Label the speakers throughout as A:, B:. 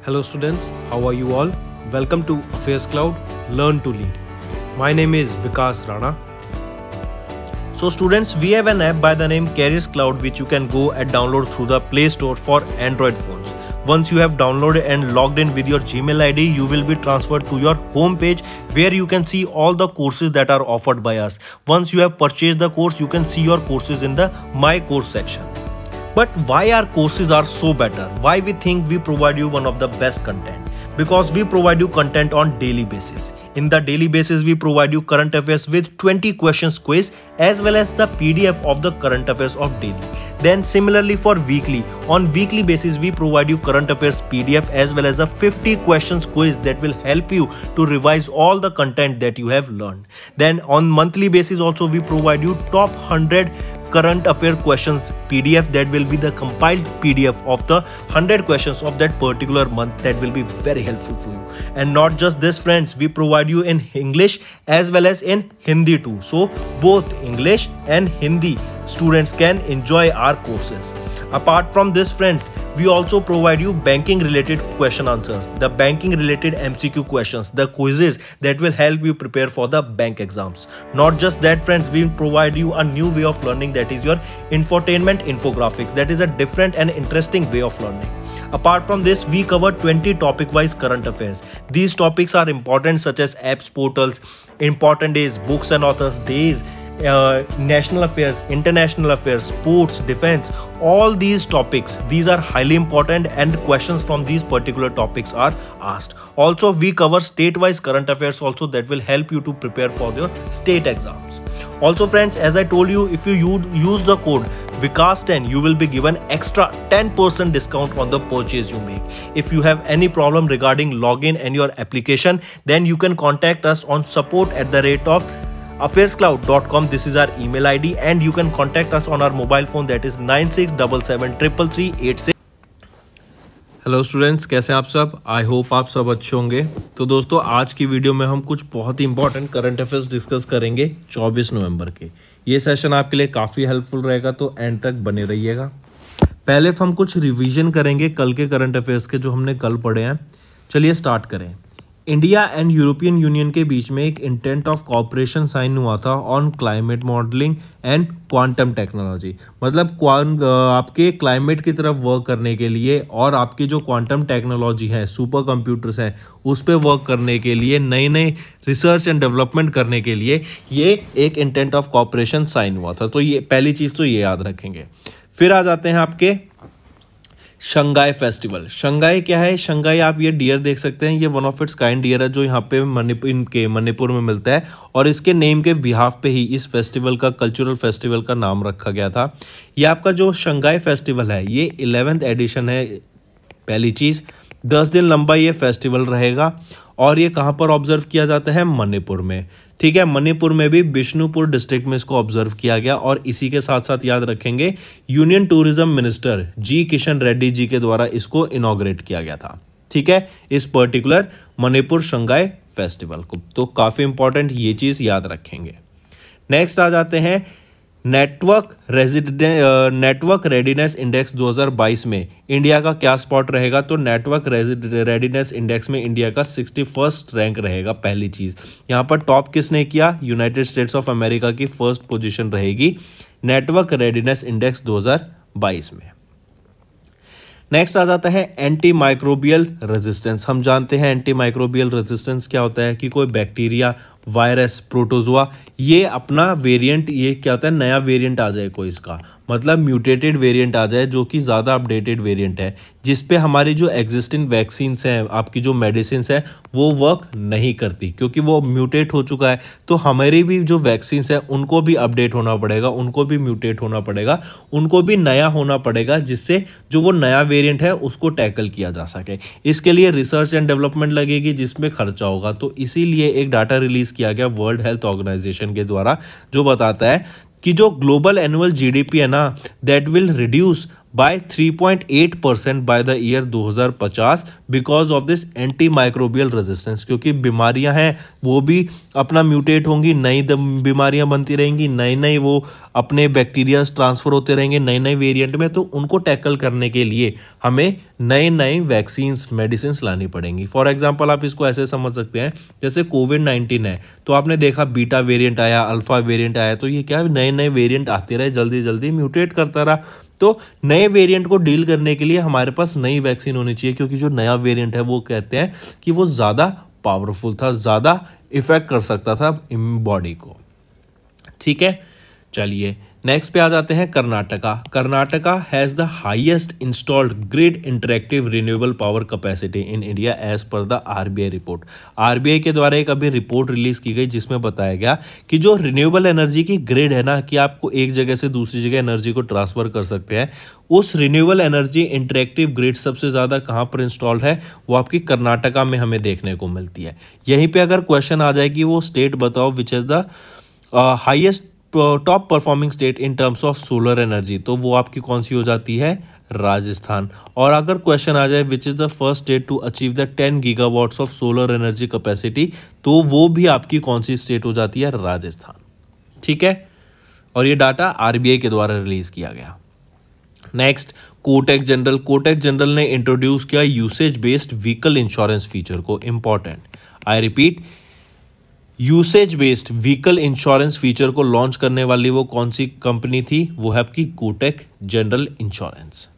A: Hello students, how are you all? Welcome to Affairs Cloud, Learn to Lead. My name is Vikas Rana. So students, we have an app by the name Careers Cloud which you can go and download through the Play Store for Android phones. Once you have downloaded and logged in with your Gmail ID, you will be transferred to your home page where you can see all the courses that are offered by us. Once you have purchased the course, you can see your courses in the My Course section. But why our courses are so better? Why we think we provide you one of the best content? Because we provide you content on daily basis. In the daily basis, we provide you current affairs with 20 questions quiz as well as the PDF of the current affairs of daily. Then similarly for weekly, on weekly basis, we provide you current affairs PDF as well as a 50 questions quiz that will help you to revise all the content that you have learned. Then on monthly basis also, we provide you top 100 current affair questions PDF that will be the compiled PDF of the 100 questions of that particular month that will be very helpful for you. And not just this friends, we provide you in English as well as in Hindi too. So both English and Hindi students can enjoy our courses. Apart from this friends, we also provide you banking related question answers, the banking related MCQ questions, the quizzes that will help you prepare for the bank exams. Not just that friends, we provide you a new way of learning, that is your infotainment infographics. That is a different and interesting way of learning. Apart from this, we cover 20 topic wise current affairs. These topics are important such as apps, portals, important days, books and authors, days, national affairs, international affairs, sports, defense, all these topics, these are highly important and questions from these particular topics are asked. Also, we cover state-wise current affairs also that will help you to prepare for your state exams. Also friends, as I told you, if you use the code Vikas10, you will be given extra 10% discount on the purchase you make. If you have any problem regarding login and your application, then you can contact us on support@affairscloud.com. This is our email ID and you can contact us on our mobile phone, that is 9677333886. Hello students, कैसे हैं आप सब? I hope आप सब अच्छे होंगे। तो दोस्तों, आज की वीडियो में हम कुछ बहुत ही इंपॉर्टेंट करंट अफेयर्स डिस्कस करेंगे 24 नवंबर के। ये सेशन आपके लिए काफ़ी हेल्पफुल रहेगा, तो एंड तक बने रहिएगा। पहले हम कुछ रिवीजन करेंगे कल के करंट अफेयर्स के जो हमने कल पढ़े हैं। चलिए स्टार्ट करें। इंडिया एंड यूरोपियन यूनियन के बीच में एक इंटेंट ऑफ कॉपरेशन साइन हुआ था on climate modelling and quantum technology. मतलब आपके क्लाइमेट की तरफ वर्क करने के लिए और आपकी जो क्वांटम टेक्नोलॉजी है, सुपर कंप्यूटर्स हैं, उस पर वर्क करने के लिए, नए नए रिसर्च एंड डेवलपमेंट करने के लिए ये एक इंटेंट ऑफ कॉपरेशन साइन हुआ था। तो ये पहली चीज़ तो ये याद रखेंगे। फिर आ जाते हैं आपके शंघाई फेस्टिवल। शंघाई क्या है? शंघाई आप ये डियर देख सकते हैं, ये one of its kind deer है जो यहाँ पे मणिपुर में मिलता है और इसके नेम के बिहाफ पे ही इस फेस्टिवल का, कल्चरल फेस्टिवल का नाम रखा गया था। ये आपका जो शंघाई फेस्टिवल है ये 11th एडिशन है। पहली चीज़, 10 दिन लंबा ये फेस्टिवल रहेगा और ये कहाँ पर ऑब्जर्व किया जाता है? मणिपुर में। ठीक है, मणिपुर में भी बिष्णुपुर डिस्ट्रिक्ट में इसको ऑब्जर्व किया गया और इसी के साथ साथ याद रखेंगे यूनियन टूरिज्म मिनिस्टर जी किशन रेड्डी जी के द्वारा इसको इनॉग्रेट किया गया था। ठीक है, इस पर्टिकुलर मणिपुर शंघाई फेस्टिवल को। तो काफ़ी इंपॉर्टेंट ये चीज़ याद रखेंगे। नेक्स्ट आ जाते हैं नेटवर्क रेडीनेस इंडेक्स 2022 में इंडिया का क्या स्पॉट रहेगा? तो नेटवर्क रेडीनेस इंडेक्स में इंडिया का 61st रैंक रहेगा। पहली चीज़, यहाँ पर टॉप किसने किया? यूनाइटेड स्टेट्स ऑफ अमेरिका की फर्स्ट पोजीशन रहेगी नेटवर्क रेडीनेस इंडेक्स 2022 में। नेक्स्ट आ जाता है एंटी माइक्रोबियल रेजिस्टेंस। हम जानते हैं एंटी माइक्रोबियल रेजिस्टेंस क्या होता है कि कोई बैक्टीरिया, वायरस, प्रोटोजोआ, ये अपना वेरिएंट, ये क्या होता है, नया वेरिएंट आ जाए कोई इसका, मतलब म्यूटेटेड वेरिएंट आ जाए जो कि ज़्यादा अपडेटेड वेरिएंट है, जिस पे हमारी जो एग्जिस्टिंग वैक्सीन्स हैं, आपकी जो मेडिसिन्स हैं, वो वर्क नहीं करती क्योंकि वो म्यूटेट हो चुका है। तो हमारी भी जो वैक्सीन्स हैं उनको भी अपडेट होना पड़ेगा, उनको भी म्यूटेट होना पड़ेगा, उनको भी नया होना पड़ेगा, जिससे जो वो नया वेरिएंट है उसको टैकल किया जा सके। इसके लिए रिसर्च एंड डेवलपमेंट लगेगी जिसमें खर्चा होगा। तो इसीलिए एक डाटा रिलीज किया गया वर्ल्ड हेल्थ ऑर्गेनाइजेशन के द्वारा जो बताता है कि जो ग्लोबल एनुअल जीडीपी है ना, that will reduce by 3.8% by the year 2050 because of this anti microbial resistance. क्योंकि बीमारियां हैं वो भी अपना म्यूटेट होंगी, नई बीमारियां बनती रहेंगी, नई नई वो अपने बैक्टीरिया ट्रांसफर होते रहेंगे नए नए वेरिएंट में। तो उनको टैकल करने के लिए हमें नए नए वैक्सीन्स मेडिसिन लानी पड़ेंगी। फॉर एग्जांपल आप इसको ऐसे समझ सकते हैं, जैसे कोविड-19 है तो आपने देखा बीटा वेरिएंट आया, अल्फा वेरिएंट आया, तो ये क्या नए नए वेरिएंट आते रहे, जल्दी जल्दी म्यूटेट करता रहा। तो नए वेरिएंट को डील करने के लिए हमारे पास नई वैक्सीन होनी चाहिए, क्योंकि जो नया वेरिएंट है वो कहते हैं कि वो ज़्यादा पावरफुल था, ज़्यादा इफेक्ट कर सकता था बॉडी को। ठीक है, चलिए नेक्स्ट पे आ जाते हैं। Karnataka has the highest installed grid interactive renewable power capacity in India as per the RBI report. RBI के द्वारा एक अभी रिपोर्ट रिलीज की गई जिसमें बताया गया कि जो रिन्यूएबल एनर्जी की ग्रिड है ना, कि आपको एक जगह से दूसरी जगह एनर्जी को ट्रांसफर कर सकते हैं, उस रिन्यूएबल एनर्जी इंटरेक्टिव ग्रिड सबसे ज़्यादा कहाँ पर इंस्टॉल्ड है, वो आपकी कर्नाटका में हमें देखने को मिलती है। यहीं पर अगर क्वेश्चन आ जाए कि वो स्टेट बताओ विच is the highest top performing state in terms of solar energy, तो वो आपकी कौन सी हो जाती है, राजस्थान। और अगर क्वेश्चन आ जाए which is the first state to achieve the 10 gigawatts of solar energy capacity, तो वो भी आपकी कौन सी स्टेट हो जाती है, राजस्थान। ठीक है, और ये डाटा आरबीआई के द्वारा रिलीज किया गया। नेक्स्ट, कोटक जनरल ने इंट्रोड्यूस किया usage based vehicle insurance feature को। Important, I repeat, usage based vehicle insurance feature को लॉन्च करने वाली वो कौन सी कंपनी थी, वो है आपकी कोटक जनरल इंश्योरेंस।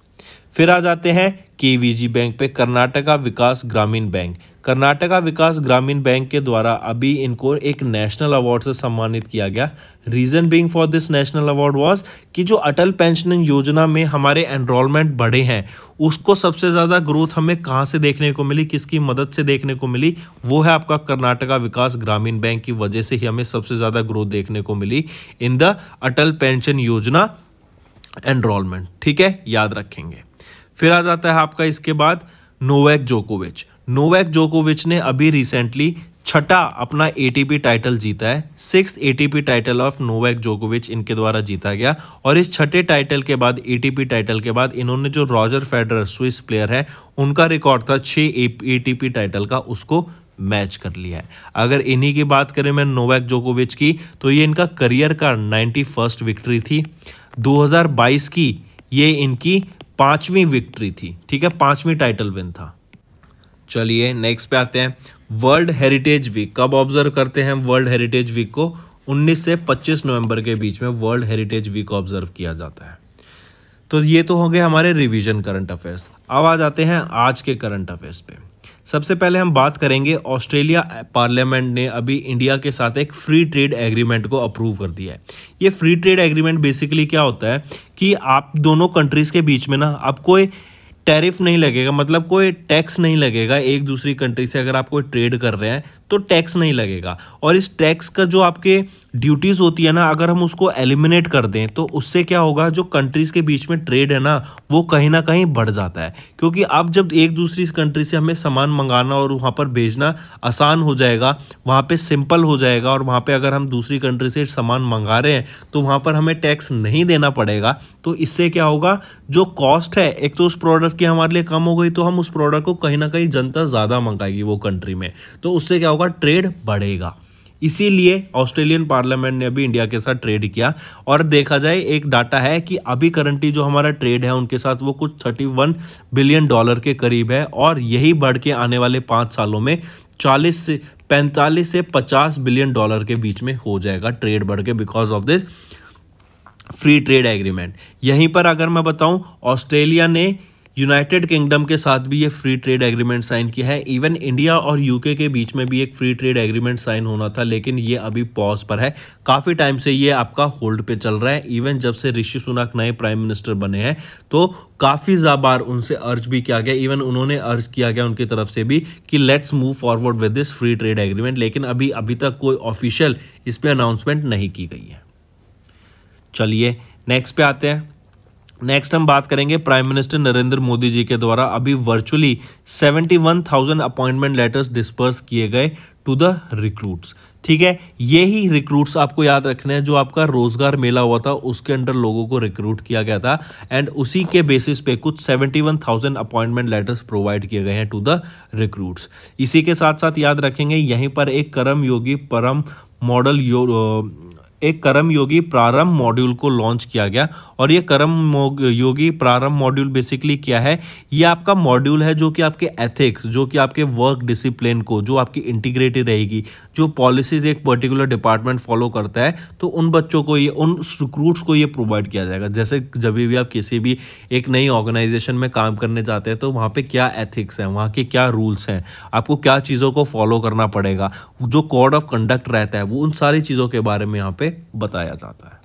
A: फिर आ जाते हैं केवीजी बैंक पे, कर्नाटका विकास ग्रामीण बैंक। कर्नाटका विकास ग्रामीण बैंक के द्वारा अभी इनको एक नेशनल अवार्ड से सम्मानित किया गया। Reason being for this national award was कि जो अटल पेंशन योजना में हमारे एनरोलमेंट बढ़े हैं, उसको सबसे ज़्यादा ग्रोथ हमें कहाँ से देखने को मिली, किसकी मदद से देखने को मिली, वो है आपका कर्नाटका विकास ग्रामीण बैंक की वजह से ही हमें सबसे ज़्यादा ग्रोथ देखने को मिली इन द अटल पेंशन योजना एनरोलमेंट। ठीक है, याद रखेंगे। फिर आ जाता है आपका इसके बाद नोवाक जोकोविच ने अभी रिसेंटली छठा अपना एटीपी टाइटल जीता है। 6th ATP title of Novak जोकोविच इनके द्वारा जीता गया। और इस छठे टाइटल के बाद, एटीपी टाइटल के बाद, इन्होंने जो रॉजर फेडरर स्विस प्लेयर है उनका रिकॉर्ड था 6 एटीपी टाइटल का, उसको मैच कर लिया है। अगर इन्हीं की बात करें मैं नोवाक जोकोविच की, तो ये इनका करियर का 91st विक्ट्री थी। 2022 की ये इनकी 5वीं विक्ट्री थी। ठीक है, 5वीं टाइटल विन था। चलिए नेक्स्ट पे आते हैं। वर्ल्ड हेरिटेज वीक कब ऑब्जर्व करते हैं? वर्ल्ड हेरिटेज वीक को 19 से 25 नवंबर के बीच में वर्ल्ड हेरिटेज वीक ऑब्जर्व किया जाता है। तो ये तो हो गए हमारे रिवीजन करंट अफेयर्स। अब आ जाते हैं आज के करंट अफेयर्स पे। सबसे पहले हम बात करेंगे, ऑस्ट्रेलिया पार्लियामेंट ने अभी इंडिया के साथ एक फ्री ट्रेड एग्रीमेंट को अप्रूव कर दिया है। ये फ्री ट्रेड एग्रीमेंट बेसिकली क्या होता है कि आप दोनों कंट्रीज के बीच में ना अब कोई टैरिफ नहीं लगेगा, मतलब कोई टैक्स नहीं लगेगा। एक दूसरी कंट्री से अगर आप कोई ट्रेड कर रहे हैं तो टैक्स नहीं लगेगा। और इस टैक्स का जो आपके ड्यूटीज़ होती है ना, अगर हम उसको एलिमिनेट कर दें तो उससे क्या होगा, जो कंट्रीज़ के बीच में ट्रेड है ना वो कहीं ना कहीं बढ़ जाता है। क्योंकि अब जब एक दूसरी कंट्री से हमें सामान मंगाना और वहाँ पर भेजना आसान हो जाएगा, वहाँ पे सिंपल हो जाएगा, और वहाँ पे अगर हम दूसरी कंट्री से सामान मंगा रहे हैं तो वहाँ पर हमें टैक्स नहीं देना पड़ेगा। तो इससे क्या होगा, जो कॉस्ट है एक तो उस प्रोडक्ट की हमारे लिए कम हो गई, तो हम उस प्रोडक्ट को कहीं ना कहीं जनता ज़्यादा मंगाएगी वो कंट्री में, तो उससे क्या होगा, ट्रेड बढ़ेगा। इसीलिए ऑस्ट्रेलियन पार्लियामेंट ने अभी इंडिया के साथ ट्रेड किया। और देखा जाए एक डाटा है कि अभी करंटली जो हमारा ट्रेड है उनके साथ वो कुछ $31 बिलियन के करीब है, और यही बढ़ के आने वाले 5 सालों में 45 से 50 बिलियन डॉलर के बीच में हो जाएगा ट्रेड बढ़ के, because of this free trade agreement. यहीं पर अगर मैं बताऊं, ऑस्ट्रेलिया ने यूनाइटेड किंगडम के साथ भी ये फ्री ट्रेड एग्रीमेंट साइन किया है। इवन इंडिया और यूके के बीच में भी एक फ्री ट्रेड एग्रीमेंट साइन होना था, लेकिन ये अभी पॉज पर है। काफ़ी टाइम से ये आपका होल्ड पे चल रहा है। इवन जब से ऋषि सुनक नए प्राइम मिनिस्टर बने हैं तो काफ़ी बार उनसे अर्ज भी किया गया, इवन उन्होंने अर्ज किया गया उनकी तरफ से भी कि let's move forward with this free trade agreement, लेकिन अभी तक कोई ऑफिशियल इस पर अनाउंसमेंट नहीं की गई है। चलिए नेक्स्ट पे आते हैं। नेक्स्ट हम बात करेंगे, प्राइम मिनिस्टर नरेंद्र मोदी जी के द्वारा अभी वर्चुअली 71,000 अपॉइंटमेंट लेटर्स डिस्पर्स किए गए टू द रिक्रूट्स। ठीक है, ये ही रिक्रूट्स आपको याद रखना है, जो आपका रोजगार मेला हुआ था उसके अंडर लोगों को रिक्रूट किया गया था एंड उसी के बेसिस पे कुछ 71,000 अपॉइंटमेंट लेटर्स प्रोवाइड किए गए हैं टू द रिक्रूट्स। इसी के साथ साथ याद रखेंगे यहीं पर एक कर्म योगी प्रारंभ मॉड्यूल को लॉन्च किया गया। और ये कर्म योगी प्रारंभ मॉड्यूल बेसिकली क्या है, ये आपका मॉड्यूल है जो कि आपके एथिक्स, जो कि आपके वर्क डिसिप्लिन को, जो आपकी इंटीग्रिटी रहेगी, जो पॉलिसीज एक पर्टिकुलर डिपार्टमेंट फॉलो करता है, तो उन बच्चों को ये, उन रिक्रूट्स को ये प्रोवाइड किया जाएगा। जैसे जब भी आप किसी भी एक नई ऑर्गेनाइजेशन में काम करने जाते हैं तो वहाँ पे क्या एथिक्स हैं, वहाँ के क्या रूल्स हैं, आपको क्या चीज़ों को फॉलो करना पड़ेगा, जो कोड ऑफ कंडक्ट रहता है, वो उन सारी चीज़ों के बारे में यहाँ पे बताया जाता है।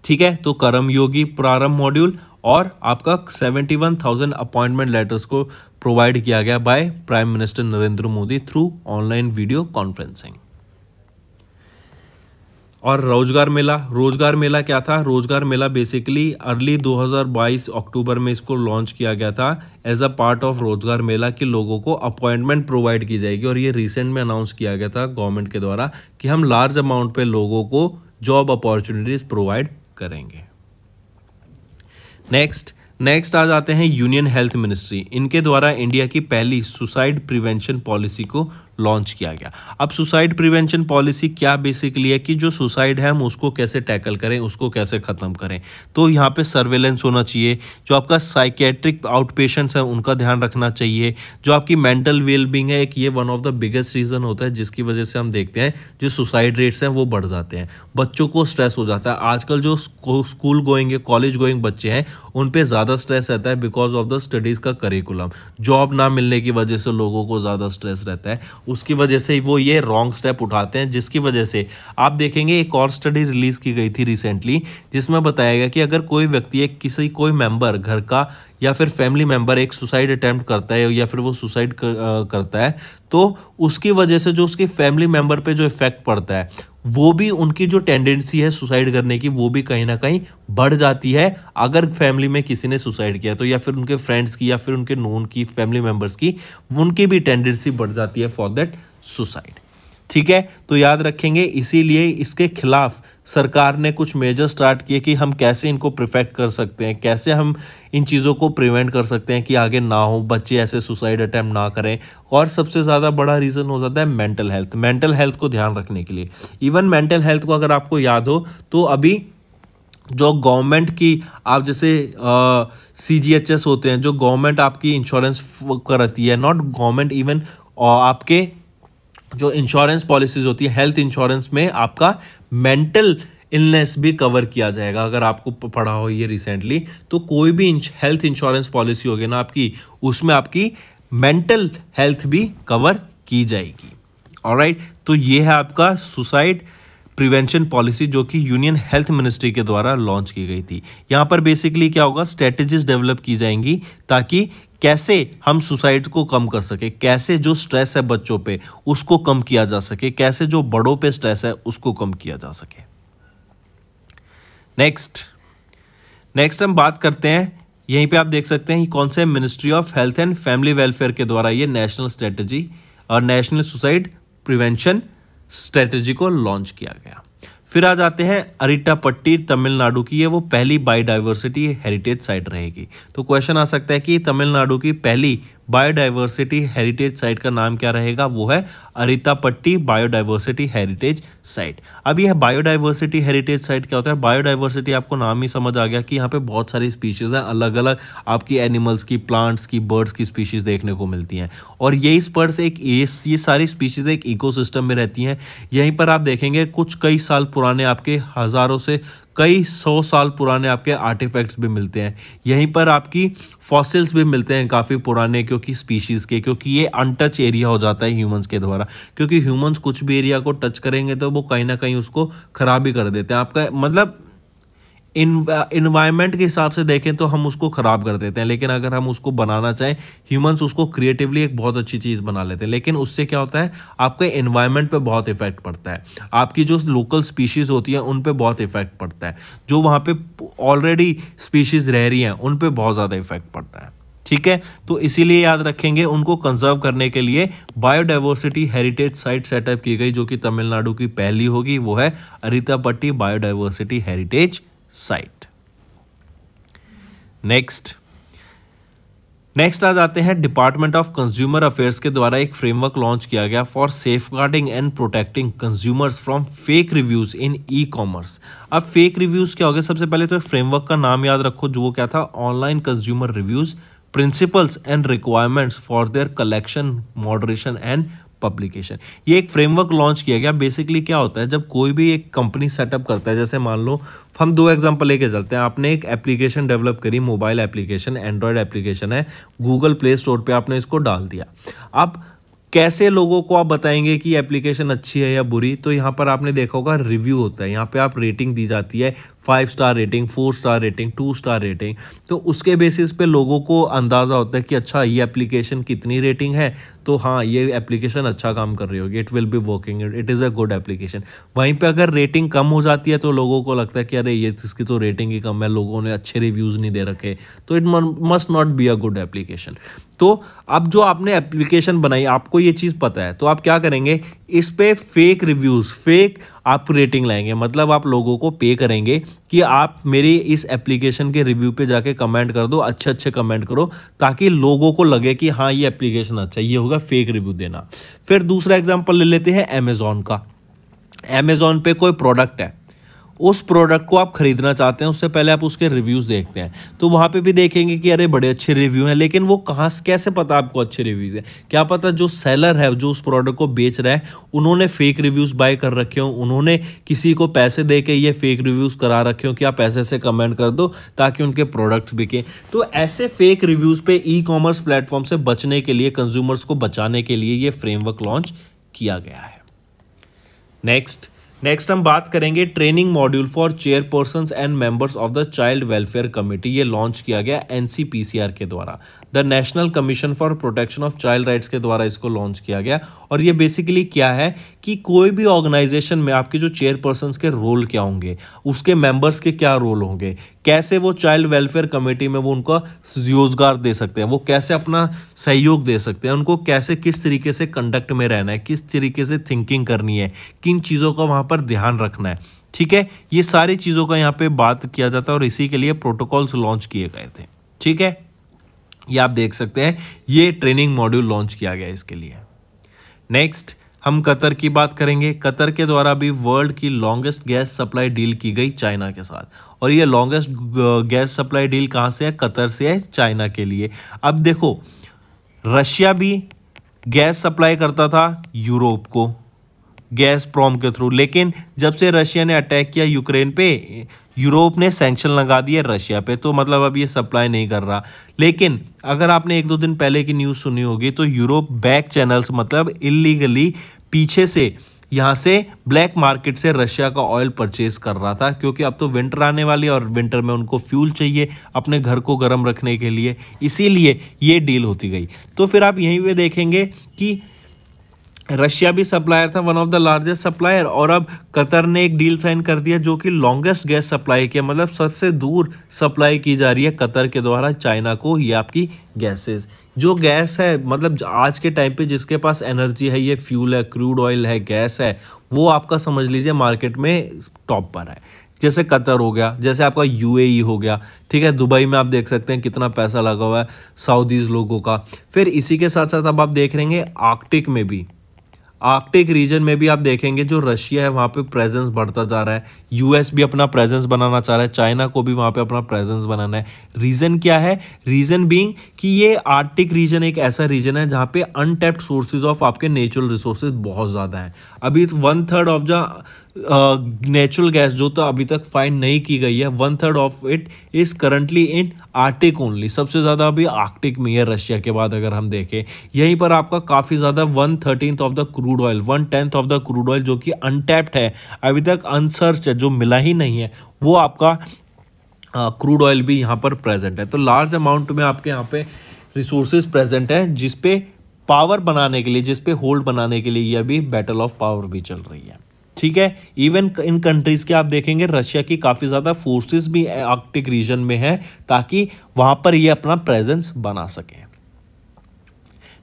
A: ठीक है, तो कर्मयोगी प्रारंभ मॉड्यूल और आपका 71,000 अपॉइंटमेंट लेटर्स को प्रोवाइड किया गया by prime minister Narendra Modi through online video conferencing. और रोजगार मेला क्या था? रोजगार मेला बेसिकली अर्ली 2022 अक्टूबर में इसको लॉन्च किया गया था एज अ पार्ट ऑफ रोजगार मेला कि लोगों को अपॉइंटमेंट प्रोवाइड की जाएगी। और ये रिसेंट में अनाउंस किया गया था गवर्नमेंट के द्वारा कि हम लार्ज अमाउंट पे लोगों को जॉब अपॉर्चुनिटीज प्रोवाइड करेंगे। नेक्स्ट आ जाते हैं यूनियन हेल्थ मिनिस्ट्री। इनके द्वारा इंडिया की पहली सुसाइड प्रिवेंशन पॉलिसी को लॉन्च किया गया। अब सुसाइड प्रिवेंशन पॉलिसी क्या बेसिकली है कि जो सुसाइड है हम उसको कैसे टैकल करें, उसको कैसे ख़त्म करें। तो यहाँ पे सर्वेलेंस होना चाहिए, जो आपका साइकेट्रिक आउट पेशेंट्स हैं उनका ध्यान रखना चाहिए, जो आपकी मेंटल वेलबींग है, एक ये one of the biggest reason होता है जिसकी वजह से हम देखते हैं जो सुसाइड रेट्स हैं वो बढ़ जाते हैं, बच्चों को स्ट्रेस हो जाता है। आजकल जो स्कूल गोइंग कॉलेज गोइंग बच्चे हैं उन पर ज़्यादा स्ट्रेस रहता है बिकॉज ऑफ द स्टडीज़ का करिकुलम। जॉब ना मिलने की वजह से लोगों को ज़्यादा स्ट्रेस रहता है, उसकी वजह से वो ये रॉन्ग स्टेप उठाते हैं, जिसकी वजह से आप देखेंगे एक और स्टडी रिलीज की गई थी रिसेंटली जिसमें बताया गया कि अगर कोई व्यक्ति कोई मेंबर घर का या फिर फैमिली मेंबर एक सुसाइड अटेम्प्ट करता है या फिर वो सुसाइड करता है तो उसकी वजह से जो उसके फैमिली मेंबर पे जो इफेक्ट पड़ता है वो भी, उनकी जो टेंडेंसी है सुसाइड करने की वो भी कहीं ना कहीं बढ़ जाती है अगर फैमिली में किसी ने सुसाइड किया तो, या फिर उनके फ्रेंड्स की या फिर उनके नोन की फैमिली मेंबर्स की, उनकी भी टेंडेंसी बढ़ जाती है फॉर दैट सुसाइड। ठीक है, तो याद रखेंगे इसीलिए इसके खिलाफ सरकार ने कुछ मेजर स्टार्ट किए कि हम कैसे इनको प्रिवेंट कर सकते हैं, कैसे हम इन चीज़ों को प्रिवेंट कर सकते हैं कि आगे ना हो, बच्चे ऐसे सुसाइड अटैम्प्ट ना करें। और सबसे ज़्यादा बड़ा रीज़न हो जाता है मेंटल हेल्थ को ध्यान रखने के लिए। इवन मेंटल हेल्थ को अगर आपको याद हो तो अभी जो गवर्नमेंट की आप जैसे CGHS होते हैं, जो गवर्नमेंट आपकी इंश्योरेंस करती है, नॉट गवर्नमेंट इवन आपके जो इंश्योरेंस पॉलिसीज होती है हेल्थ इंश्योरेंस में आपका मेंटल इलनेस भी कवर किया जाएगा। अगर आपको पढ़ा हो ये रिसेंटली, तो कोई भी हेल्थ इंश्योरेंस पॉलिसी होगी ना आपकी, उसमें आपकी मेंटल हेल्थ भी कवर की जाएगी। ऑलराइट, तो ये है आपका सुसाइड प्रिवेंशन पॉलिसी जो कि यूनियन हेल्थ मिनिस्ट्री के द्वारा लॉन्च की गई थी। यहाँ पर बेसिकली क्या होगा, स्ट्रेटेजीज डेवलप की जाएंगी ताकि कैसे हम सुसाइड को कम कर सके, कैसे जो स्ट्रेस है बच्चों पे उसको कम किया जा सके, कैसे जो बड़ों पे स्ट्रेस है उसको कम किया जा सके। नेक्स्ट हम बात करते हैं, यहीं पे आप देख सकते हैं कौन से ministry of health and family welfare के द्वारा ये नेशनल स्ट्रेटजी और नेशनल सुसाइड प्रिवेंशन स्ट्रेटजी को लॉन्च किया गया। फिर आ जाते हैं अरिट्टापट्टी तमिलनाडु की, ये वो पहली बायोडाइवर्सिटी हेरिटेज साइट रहेगी। तो क्वेश्चन आ सकता है कि तमिलनाडु की पहली बायोडाइवर्सिटी हेरिटेज साइट का नाम क्या रहेगा, वो है अरिट्टापट्टी बायोडाइवर्सिटी हेरिटेज साइट। अब यह बायोडाइवर्सिटी हेरिटेज साइट क्या होता है? बायोडाइवर्सिटी आपको नाम ही समझ आ गया कि यहाँ पे बहुत सारी स्पीशीज हैं, अलग अलग आपकी एनिमल्स की, प्लांट्स की, बर्ड्स की स्पीशीज देखने को मिलती हैं। और यही बर्ड्स ये सारी स्पीशीज एक इकोसिस्टम में रहती हैं। यहीं पर आप देखेंगे कुछ कई साल पुराने, आपके हज़ारों से कई 100 साल पुराने आपके आर्टिफैक्ट्स भी मिलते हैं। यहीं पर आपकी फॉसिल्स भी मिलते हैं काफ़ी पुराने, क्योंकि स्पीशीज़ के, क्योंकि ये अनटच एरिया हो जाता है ह्यूमंस के द्वारा, क्योंकि ह्यूमंस कुछ भी एरिया को टच करेंगे तो वो कहीं ना कहीं उसको ख़राब ही कर देते हैं। आपका मतलब इन्वायरमेंट के हिसाब से देखें तो हम उसको ख़राब कर देते हैं, लेकिन अगर हम उसको बनाना चाहें, ह्यूमंस उसको क्रिएटिवली एक बहुत अच्छी चीज़ बना लेते हैं। लेकिन उससे क्या होता है, आपके इन्वायरमेंट पे बहुत इफेक्ट पड़ता है, आपकी जो लोकल स्पीशीज़ होती हैं उन पे बहुत इफेक्ट पड़ता है, जो वहाँ पे ऑलरेडी स्पीशीज़ रह रही हैं उन पे बहुत ज़्यादा इफेक्ट पड़ता है। ठीक है, तो इसीलिए याद रखेंगे उनको कंजर्व करने के लिए बायोडाइवर्सिटी हेरिटेज साइट सेटअप की गई, जो कि तमिलनाडु की पहली होगी, वो है अरितापट्टी बायोडाइवर्सिटी हेरिटेज साइट। नेक्स्ट आ जाते हैं, डिपार्टमेंट ऑफ कंज्यूमर अफेयर्स के द्वारा एक फ्रेमवर्क लॉन्च किया गया for safeguarding and protecting consumers from fake reviews in e commerce. अब फेक रिव्यूज क्या हो गया? सबसे पहले तो फ्रेमवर्क का नाम याद रखो, जो वो क्या था, online consumer reviews principles and requirements for their collection, moderation and publication. ये एक फ्रेमवर्क लॉन्च किया गया। बेसिकली क्या होता है, जब कोई भी एक कंपनी सेटअप करता है, जैसे मान लो हम दो एग्जांपल लेके चलते हैं, आपने एक एप्लीकेशन डेवलप करी, मोबाइल एप्लीकेशन, एंड्रॉयड एप्लीकेशन है, गूगल प्ले स्टोर पे आपने इसको डाल दिया। अब कैसे लोगों को आप बताएंगे कि एप्लीकेशन अच्छी है या बुरी? तो यहाँ पर आपने देखा होगा रिव्यू होता है, यहाँ पे आप रेटिंग दी जाती है, 5 star rating, 4 star rating, 2 star rating. तो उसके बेसिस पे लोगों को अंदाज़ा होता है कि अच्छा ये एप्लीकेशन कितनी रेटिंग है, तो हाँ ये एप्लीकेशन अच्छा काम कर रही होगी, it will be working, it is a good application. वहीं पे अगर रेटिंग कम हो जाती है तो लोगों को लगता है कि अरे ये इसकी तो रेटिंग ही कम है, लोगों ने अच्छे रिव्यूज़ नहीं दे रखे, तो it must not be a good application. तो अब जो आपने एप्लीकेशन बनाई, आपको ये चीज़ पता है, तो आप क्या करेंगे, इस पे फेक रिव्यूज़, फेक आप रेटिंग लाएंगे। मतलब आप लोगों को पे करेंगे कि आप मेरी इस एप्लीकेशन के रिव्यू पे जाके कमेंट कर दो, अच्छे अच्छे कमेंट करो, ताकि लोगों को लगे कि हाँ ये एप्लीकेशन अच्छा है। ये होगा फेक रिव्यू देना। फिर दूसरा एग्जांपल ले लेते हैं अमेजॉन का। अमेजॉन पे कोई प्रोडक्ट है, उस प्रोडक्ट को आप खरीदना चाहते हैं, उससे पहले आप उसके रिव्यूज़ देखते हैं, तो वहाँ पे भी देखेंगे कि अरे बड़े अच्छे रिव्यू हैं, लेकिन वो कहाँ कैसे पता आपको अच्छे रिव्यूज़ हैं? क्या पता जो सेलर है, जो उस प्रोडक्ट को बेच रहा है, उन्होंने फेक रिव्यूज़ बाय कर रखे हो, उन्होंने किसी को पैसे दे के ये फेक रिव्यूज़ करा रखे हो कि आप ऐसे ऐसे कमेंट कर दो ताकि उनके प्रोडक्ट्स बिकें। तो ऐसे फेक रिव्यूज़ पे ई कॉमर्स प्लेटफॉर्म से बचने के लिए, कंज्यूमर्स को बचाने के लिए ये फ्रेमवर्क लॉन्च किया गया है। नेक्स्ट हम बात करेंगे training module for chairpersons and members of the child welfare committee. ये लॉन्च किया गया एनसीपीसीआर के द्वारा, the national commission for protection of child rights के द्वारा इसको लॉन्च किया गया। और ये बेसिकली क्या है कि कोई भी ऑर्गेनाइजेशन में आपके जो चेयरपर्सन्स के रोल क्या होंगे, उसके मेंबर्स के क्या रोल होंगे, कैसे वो चाइल्ड वेलफेयर कमेटी में वो उनका रोजगार दे सकते हैं, वो कैसे अपना सहयोग दे सकते हैं, उनको कैसे किस तरीके से कंडक्ट में रहना है, किस तरीके से थिंकिंग करनी है, किन चीज़ों का वहाँ पर ध्यान रखना है। ठीक है, ये सारी चीज़ों का यहाँ पे बात किया जाता है और इसी के लिए प्रोटोकॉल्स लॉन्च किए गए थे। ठीक है, ये आप देख सकते हैं, ये ट्रेनिंग मॉड्यूल लॉन्च किया गया इसके लिए। नेक्स्ट हम कतर की बात करेंगे। कतर के द्वारा भी वर्ल्ड की लॉन्गेस्ट गैस सप्लाई डील की गई चाइना के साथ, और ये लॉन्गेस्ट गैस सप्लाई डील कहाँ से है? कतर से है, चाइना के लिए। अब देखो, रशिया भी गैस सप्लाई करता था यूरोप को गैस प्रॉम के थ्रू, लेकिन जब से रशिया ने अटैक किया यूक्रेन पे, यूरोप ने सैंक्शन लगा दिए रशिया पे, तो मतलब अब ये सप्लाई नहीं कर रहा। लेकिन अगर आपने 1-2 दिन पहले की न्यूज़ सुनी होगी, तो यूरोप बैक चैनल्स, मतलब इलीगली पीछे से यहाँ से ब्लैक मार्केट से रशिया का ऑयल परचेज कर रहा था, क्योंकि अब तो विंटर आने वाली है और विंटर में उनको फ्यूल चाहिए अपने घर को गर्म रखने के लिए, इसीलिए ये डील होती गई। तो फिर आप यहीं पे देखेंगे कि रशिया भी सप्लायर था, one of the largest supplier, और अब कतर ने एक डील साइन कर दिया जो कि लॉन्गेस्ट गैस सप्लाई किया, मतलब सबसे दूर सप्लाई की जा रही है कतर के द्वारा चाइना को ये आपकी गैसेस। जो गैस है, मतलब आज के टाइम पे जिसके पास एनर्जी है, ये फ्यूल है, क्रूड ऑयल है, गैस है, वो आपका समझ लीजिए मार्केट में टॉप पर है। जैसे कतर हो गया, जैसे आपका यूएई हो गया, ठीक है, दुबई में आप देख सकते हैं कितना पैसा लगा हुआ है सऊदीज लोगों का। फिर इसी के साथ साथ अब आप देख रहे हैं आर्कटिक में भी, आर्कटिक रीजन में भी आप देखेंगे जो रशिया है वहाँ पे प्रेजेंस बढ़ता जा रहा है, यूएस भी अपना प्रेजेंस बनाना चाह रहा है, चाइना को भी वहाँ पे अपना प्रेजेंस बनाना है। रीज़न क्या है? रीज़न बीइंग कि ये आर्कटिक रीजन एक ऐसा रीजन है जहाँ पे अनटैप्ड सोर्सेज ऑफ आपके नेचुरल रिसोर्सेज बहुत ज़्यादा हैं। अभी 1/3 ऑफ द नेचुरल गैस जो तो अभी तक फाइंड नहीं की गई है, 1/3 of it is currently in Arctic only. सबसे ज़्यादा अभी आर्कटिक में है रशिया के बाद अगर हम देखें। यहीं पर आपका काफ़ी ज़्यादा 1/13 of the crude oil, 1/10 of the crude oil जो कि अनटैप्ड है, अभी तक अनसर्च है, जो मिला ही नहीं है, वो आपका क्रूड ऑयल भी यहाँ पर प्रेजेंट है। तो लार्ज अमाउंट में आपके यहाँ पे रिसोर्सेज प्रेजेंट है, जिसपे पावर बनाने के लिए, जिसपे होल्ड बनाने के लिए ये अभी बैटल ऑफ पावर भी चल रही है। ठीक ठीक है। इवन इन कंट्रीज के आप देखेंगे रशिया की काफ़ी ज़्यादा फोर्सेस भी आर्कटिक रीजन में है ताकि वहाँ पर ये अपना प्रेजेंस बना सकें।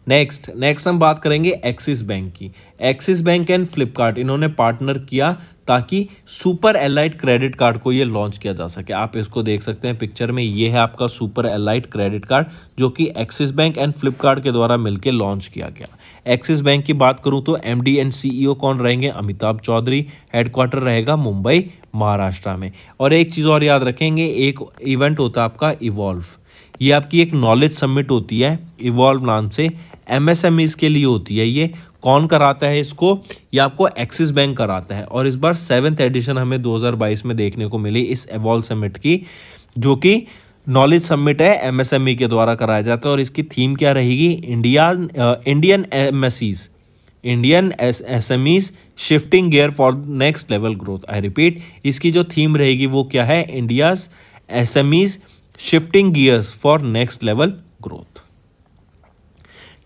A: नेक्स्ट हम बात करेंगे एक्सिस बैंक की। एक्सिस बैंक एंड फ्लिपकार्ट इन्होंने पार्टनर किया ताकि सुपर एलाइट क्रेडिट कार्ड को ये लॉन्च किया जा सके। आप इसको देख सकते हैं पिक्चर में, ये है आपका सुपर एलाइट क्रेडिट कार्ड जो कि एक्सिस बैंक एंड फ्लिपकार्ट के द्वारा मिलकर लॉन्च किया गया। एक्सिस बैंक की बात करूं तो एमडी एंड सीईओ कौन रहेंगे? अमिताभ चौधरी। हेडक्वार्टर रहेगा मुंबई महाराष्ट्र में। और एक चीज़ और याद रखेंगे, एक इवेंट होता है आपका इवॉल्व, ये आपकी एक नॉलेज समिट होती है इवॉल्व नाम से, एमएसएमईज के लिए होती है। ये कौन कराता है इसको? ये आपको एक्सिस बैंक कराता है। और इस बार 7th एडिशन हमें 2022 में देखने को मिली इस इवॉल्व समिट की, जो कि नॉलेज समिट है, एमएसएमई के द्वारा कराया जाता है। और इसकी थीम क्या रहेगी? Indian MSEs, Indian SMEs shifting gear for next level growth. I repeat, इसकी जो थीम रहेगी वो क्या है? India's SMEs shifting gears for next level growth.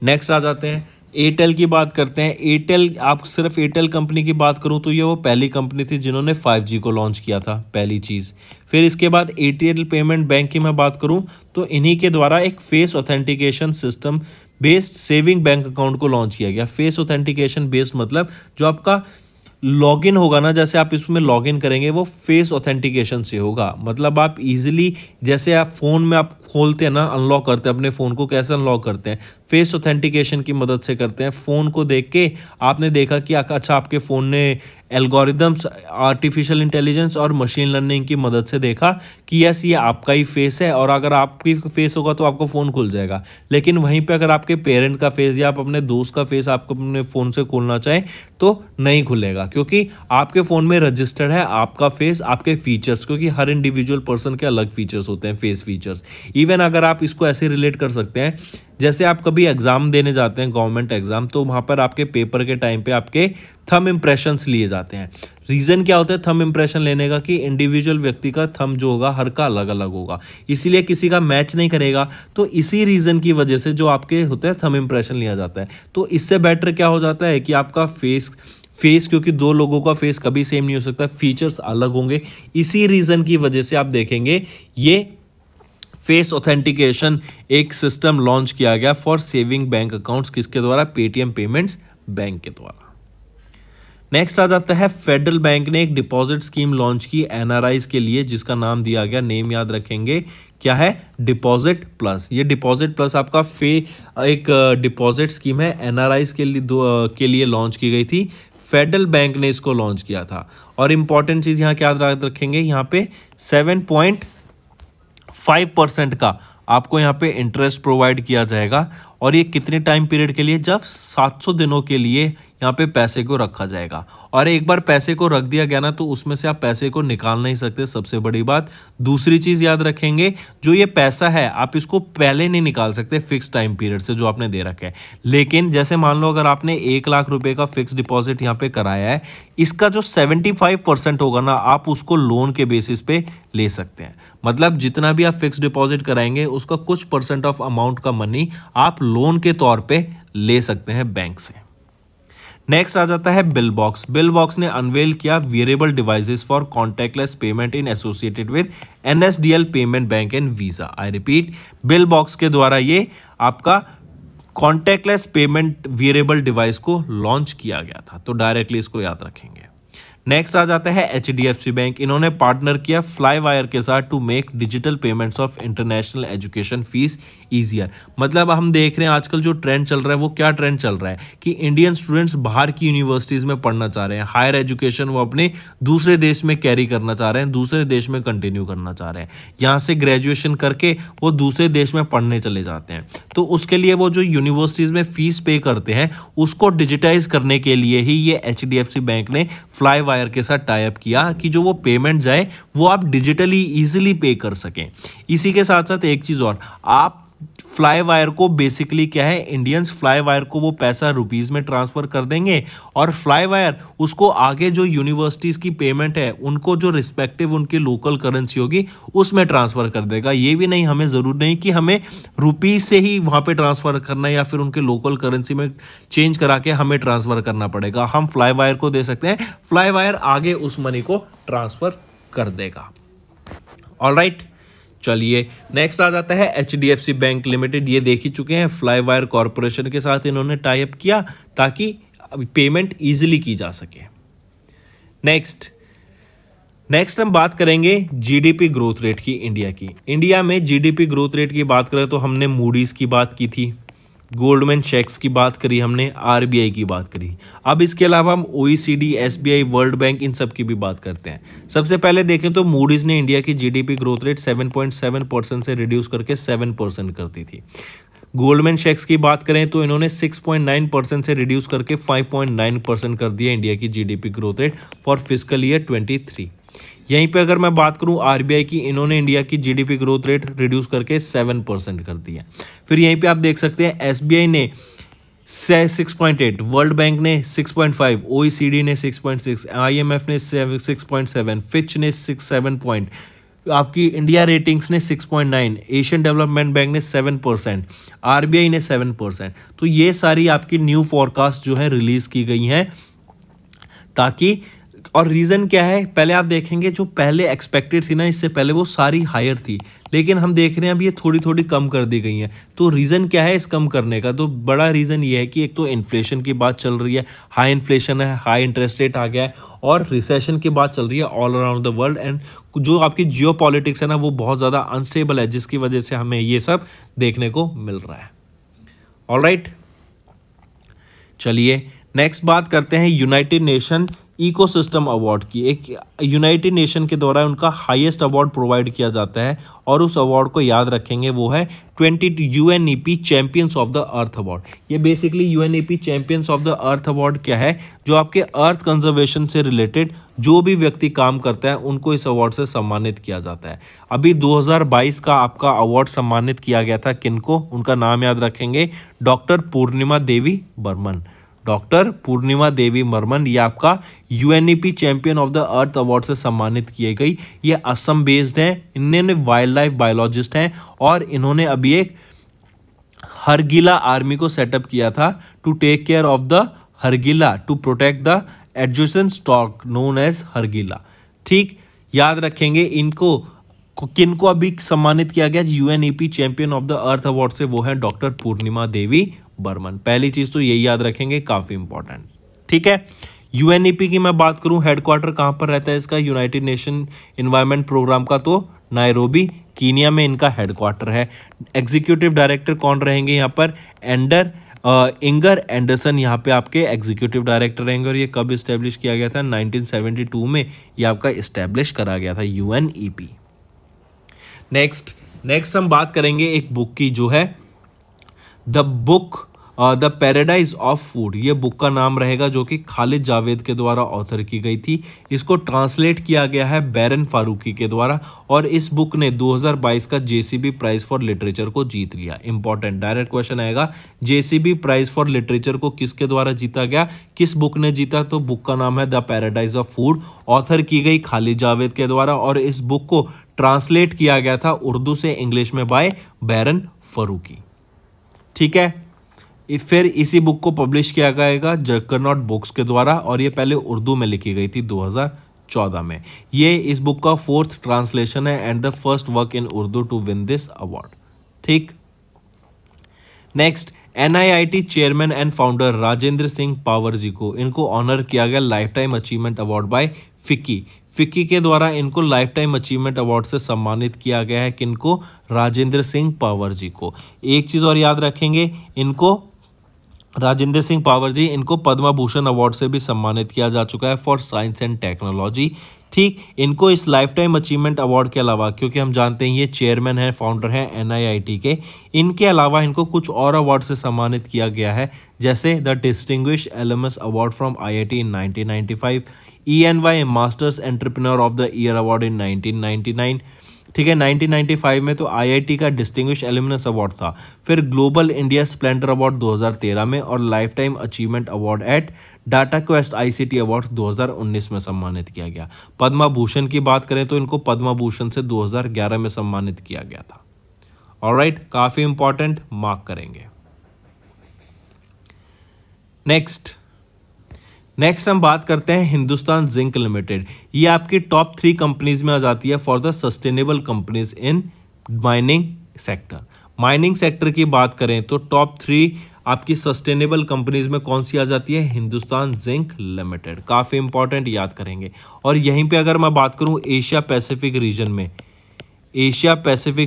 A: Next आ जाते हैं एयरटेल की बात करते हैं। एयरटेल, आप सिर्फ एयरटेल कंपनी की बात करूं तो ये वो पहली कंपनी थी जिन्होंने 5G को लॉन्च किया था, पहली चीज़। फिर इसके बाद एयरटेल पेमेंट बैंक की मैं बात करूं तो इन्हीं के द्वारा एक face authentication system based saving bank account को लॉन्च किया गया। फेस ऑथेंटिकेशन बेस्ड मतलब जो आपका लॉगिन होगा ना, जैसे आप इसमें लॉगिन करेंगे वो फेस ऑथेंटिकेशन से होगा। मतलब आप इजीली, जैसे आप फ़ोन में आप खोलते हैं ना, अनलॉक करते हैं अपने फ़ोन को, कैसे अनलॉक करते हैं? फेस ऑथेंटिकेशन की मदद से करते हैं। फ़ोन को देख के आपने देखा कि अच्छा आपके फ़ोन ने एल्गोरिदम्स, आर्टिफिशियल इंटेलिजेंस और मशीन लर्निंग की मदद से देखा कि यस ये आपका ही फेस है, और अगर आपकी फेस होगा तो आपका फ़ोन खुल जाएगा। लेकिन वहीं पे अगर आपके पेरेंट का फेस या आप अपने दोस्त का फेस आपको अपने फ़ोन से खोलना चाहें तो नहीं खुलेगा, क्योंकि आपके फ़ोन में रजिस्टर्ड है आपका फेस, आपके फीचर्स, क्योंकि हर इंडिविजुअल पर्सन के अलग फीचर्स होते हैं, फेस फीचर्स। इवन अगर आप इसको ऐसे रिलेट कर सकते हैं, जैसे आप कभी एग्जाम देने जाते हैं, गवर्नमेंट एग्जाम, तो वहां पर आपके पेपर के टाइम पे आपके थंब इंप्रेशंस लिए जाते हैं। रीजन क्या होता है थंब इंप्रेशन लेने का? कि इंडिविजुअल व्यक्ति का थंब जो होगा हर का अलग अलग होगा, इसीलिए किसी का मैच नहीं करेगा। तो इसी रीजन की वजह से जो आपके होते हैं थंब इंप्रेशन लिया जाता है। तो इससे बेटर क्या हो जाता है कि आपका फेस, क्योंकि दो लोगों का फेस कभी सेम नहीं हो सकता, फीचर्स अलग होंगे। इसी रीजन की वजह से आप देखेंगे ये फेस ऑथेंटिकेशन एक सिस्टम लॉन्च किया गया फॉर सेविंग बैंक अकाउंट्स, किसके द्वारा? पेटीएम पेमेंट्स बैंक के द्वारा। नेक्स्ट आ जाता है फेडरल बैंक ने एक डिपॉजिट स्कीम लॉन्च की एनआरआईज के लिए, जिसका नाम दिया गया, नेम याद रखेंगे, क्या है? Deposit plus. ये डिपॉजिट प्लस आपका एक डिपॉजिट स्कीम है, एनआरआईज के लिए लॉन्च की गई थी। फेडरल बैंक ने इसको लॉन्च किया था। और इंपॉर्टेंट चीज यहाँ क्या याद रखेंगे, यहाँ पे 7.5% का आपको यहाँ पे इंटरेस्ट प्रोवाइड किया जाएगा। और ये कितने टाइम पीरियड के लिए? जब 700 दिनों के लिए यहाँ पे पैसे को रखा जाएगा। और एक बार पैसे को रख दिया गया ना तो उसमें से आप पैसे को निकाल नहीं सकते, सबसे बड़ी बात। दूसरी चीज याद रखेंगे, जो ये पैसा है आप इसको पहले नहीं निकाल सकते फिक्स टाइम पीरियड से जो आपने दे रखा है। लेकिन जैसे मान लो अगर आपने 1 लाख रुपए का फिक्स डिपॉजिट यहाँ पे कराया है, इसका जो 75% होगा ना, आप उसको लोन के बेसिस पे ले सकते हैं। मतलब जितना भी आप फिक्स डिपॉजिट कराएंगे उसका कुछ परसेंट ऑफ अमाउंट का मनी आप लोन के तौर पे ले सकते हैं बैंक से। नेक्स्ट आ जाता है बिल बॉक्स। बिल बॉक्स ने अनवेल किया variable devices for contactless payment in associated with NSDL payment bank and visa. I repeat, bill box के द्वारा ये आपका कॉन्टैक्टलेस पेमेंट वेरिएबल डिवाइस को लॉन्च किया गया था। तो डायरेक्टली इसको याद रखेंगे। नेक्स्ट आ जाता है एचडीएफसी बैंक। इन्होंने पार्टनर किया फ्लाईवायर के साथ to make digital payments of international education fees easier. मतलब हम देख रहे हैं आजकल जो ट्रेंड चल रहा है वो क्या ट्रेंड चल रहा है कि इंडियन स्टूडेंट्स बाहर की यूनिवर्सिटीज में पढ़ना चाह रहे हैं, हायर एजुकेशन वो अपने दूसरे देश में कैरी करना चाह रहे हैं, दूसरे देश में कंटिन्यू करना चाह रहे हैं। यहाँ से ग्रेजुएशन करके वो दूसरे देश में पढ़ने चले जाते हैं। तो उसके लिए वो जो यूनिवर्सिटीज में फीस पे करते हैं उसको डिजिटाइज करने के लिए ही ये एचडीएफसी बैंक ने फ्लाईवायर के साथ टाई अप किया कि जो वो पेमेंट जाए वो आप डिजिटली इजीली पे कर सकें। इसी के साथ साथ एक चीज और, आप फ्लाई वायर को बेसिकली क्या है, इंडियंस फ्लाई वायर को वो पैसा रुपीस में ट्रांसफर कर देंगे और फ्लाई वायर उसको आगे जो यूनिवर्सिटीज की पेमेंट है उनको जो रिस्पेक्टिव उनकी लोकल करेंसी होगी उसमें ट्रांसफर कर देगा। ये भी नहीं, हमें जरूर नहीं कि हमें रुपीस से ही वहां पे ट्रांसफर करना है या फिर उनके लोकल करेंसी में चेंज करा के हमें ट्रांसफर करना पड़ेगा। हम फ्लाई वायर को दे सकते हैं, फ्लाई वायर आगे उस मनी को ट्रांसफर कर देगा। ऑलराइट, चलिए नेक्स्ट आ जाता है HDFC बैंक लिमिटेड। ये देख ही चुके हैं, फ्लाई वायर कॉरपोरेशन के साथ इन्होंने टाई अप किया ताकि पेमेंट इजीली की जा सके। नेक्स्ट हम बात करेंगे जीडीपी ग्रोथ रेट की इंडिया की। इंडिया में जीडीपी ग्रोथ रेट की बात करें तो हमने मूडीज की बात की थी, गोल्डमैन सैक्स की बात करी हमने, RBI की बात करी। अब इसके अलावा हम OECD, SBI, वर्ल्ड बैंक इन सब की भी बात करते हैं। सबसे पहले देखें तो मूडीज ने इंडिया की जीडीपी ग्रोथ रेट 7.7% से रिड्यूस करके 7% कर दी थी। गोल्डमैन सैक्स की बात करें तो इन्होंने 6.9% से रिड्यूस करके 5.9% कर दिया इंडिया की GDP growth rate for fiscal year 23। यहीं पे अगर मैं बात करूं RBI की, इन्होंने इंडिया की जीडीपी ग्रोथ रेट रिड्यूस करके 7% कर दिया। फिर यहीं पे आप देख सकते हैं SBI ने 6.8, वर्ल्ड बैंक ने 6.5, OECD ने 6.6, IMF ने 6.7, फिच ने 7 पॉइंट, आपकी इंडिया रेटिंग्स ने 6.9, एशियन डेवलपमेंट बैंक ने 7%, RBI ने 7%। तो ये सारी आपकी न्यू फॉरकास्ट जो है रिलीज की गई हैं ताकि, और रीज़न क्या है, पहले आप देखेंगे जो पहले एक्सपेक्टेड थी ना, इससे पहले वो सारी हायर थी, लेकिन हम देख रहे हैं अब ये थोड़ी थोड़ी कम कर दी गई हैं। तो रीज़न क्या है इस कम करने का? तो बड़ा रीज़न ये है कि एक तो इन्फ्लेशन की बात चल रही है, हाई इन्फ्लेशन है, हाई इंटरेस्ट रेट आ गया है, और रिसेशन की बात चल रही है all around the world, and जो आपकी जियो पॉलिटिक्स है ना वो बहुत ज़्यादा अनस्टेबल है, जिसकी वजह से हमें ये सब देखने को मिल रहा है। ऑलराइट, चलिए नेक्स्ट बात करते हैं यूनाइटेड नेशन इकोसिस्टम अवार्ड की। एक यूनाइटेड नेशन के द्वारा उनका हाईएस्ट अवार्ड प्रोवाइड किया जाता है और उस अवार्ड को याद रखेंगे, वो है 20 UNEP champions of the Earth award. ये basically UNEP champions of the Earth award क्या है, जो आपके अर्थ कंजर्वेशन से रिलेटेड जो भी व्यक्ति काम करता है उनको इस अवार्ड से सम्मानित किया जाता है। अभी 2022 का आपका अवार्ड सम्मानित किया गया था किनको, उनका नाम याद रखेंगे, डॉक्टर पूर्णिमा देवी बर्मन। डॉक्टर पूर्णिमा देवी बर्मन ये आपका UNEP champion of the Earth award से सम्मानित किए गई। ये असम बेस्ड हैं, इन्होंने वाइल्ड लाइफ बायोलॉजिस्ट हैं और इन्होंने अभी एक हरगिला आर्मी को सेटअप किया था to take care of the hargila, to protect the adjacent stork known as hargila. ठीक, याद रखेंगे इनको, किनको अभी सम्मानित किया गया UNEP champion of the Earth award से, वो है डॉक्टर पूर्णिमा देवी बर्मन। पहली चीज तो यही याद रखेंगे, काफी इंपॉर्टेंट। ठीक है, UNEP की मैं बात करूं, हेडक्वार्टर कहां पर रहता है इसका, यूनाइटेड नेशन एनवायरनमेंट प्रोग्राम का, तो नायरोबी कीनिया में इनका हेडक्वार्टर है। एग्जीक्यूटिव डायरेक्टर कौन रहेंगे यहाँ पर, इंगर एंडरसन यहाँ पे आपके एग्जीक्यूटिव डायरेक्टर रहेंगे। और ये कब इस्टेब्लिश किया गया था, 1972 में ये आपका इस्टेब्लिश करा गया था UNEP। नेक्स्ट हम बात करेंगे एक बुक की, जो है द पैराडाइज ऑफ फूड। ये बुक का नाम रहेगा, जो कि खालिद जावेद के द्वारा ऑथर की गई थी। इसको ट्रांसलेट किया गया है बैरन फारूकी के द्वारा, और इस बुक ने 2022 का JCB प्राइज फॉर लिटरेचर को जीत लिया। इंपॉर्टेंट डायरेक्ट क्वेश्चन आएगा, JCB प्राइज फॉर लिटरेचर को किसके द्वारा जीता गया, किस बुक ने जीता? तो बुक का नाम है the paradise of food, author की गई खालिद जावेद के द्वारा, और इस बुक को ट्रांसलेट किया गया था उर्दू से इंग्लिश में बाय बैरन फारूकी। ठीक है, फिर इसी बुक को पब्लिश किया गया जगरनॉट बुक्स के द्वारा, और ये पहले उर्दू में लिखी गई थी 2014 में। ये इस बुक का 4th ट्रांसलेशन है and the first work in Urdu to win this award. ठीक, next NIIT chairman and founder Rajendra Singh Pawar ji को, इनको ऑनर किया गया lifetime achievement award by FICCI के द्वारा इनको लाइफ टाइम अचीवमेंट अवार्ड से सम्मानित किया गया है। किनको? राजेंद्र सिंह पावर जी को। एक चीज और याद रखेंगे, इनको राजेंद्र सिंह पावर जी, इनको पद्म भूषण अवार्ड से भी सम्मानित किया जा चुका है फॉर साइंस एंड टेक्नोलॉजी। ठीक, इनको इस लाइफ टाइम अचीवमेंट अवार्ड के अलावा, क्योंकि हम जानते हैं ये चेयरमैन है, फाउंडर है NIIT के, इनके अलावा इनको कुछ और अवार्ड से सम्मानित किया गया है, जैसे the distinguish LMS award from IIT in 1995, ENY masters entrepreneur of the year award in 1999, ठीक है। 1995 में तो आईआईटी का डिस्टिंग्विश एल्यूमिनस अवार्ड था। फिर ग्लोबल इंडिया स्प्लेंडर अवार्ड 2013 में और life time achievement award eight data quest ICT award 2019 में सम्मानित किया गया। पद्मा भूषण की बात करें तो इनको पद्मा भूषण से 2011 में सम्मानित किया गया था। ऑलराइट, काफी इंपॉर्टेंट, मार्क करेंगे। नेक्स्ट हम बात करते हैं हिंदुस्तान जिंक लिमिटेड। ये आपकी टॉप 3 कंपनीज में आ जाती है for the sustainable companies in mining sector. Mining sector की बात करें तो टॉप 3 आपकी सस्टेनेबल कंपनीज में कौन सी आ जाती है? Hindustan zinc limited. काफी इंपॉर्टेंट, याद करेंगे। और यहीं पे अगर मैं बात करूं एशिया पैसिफिक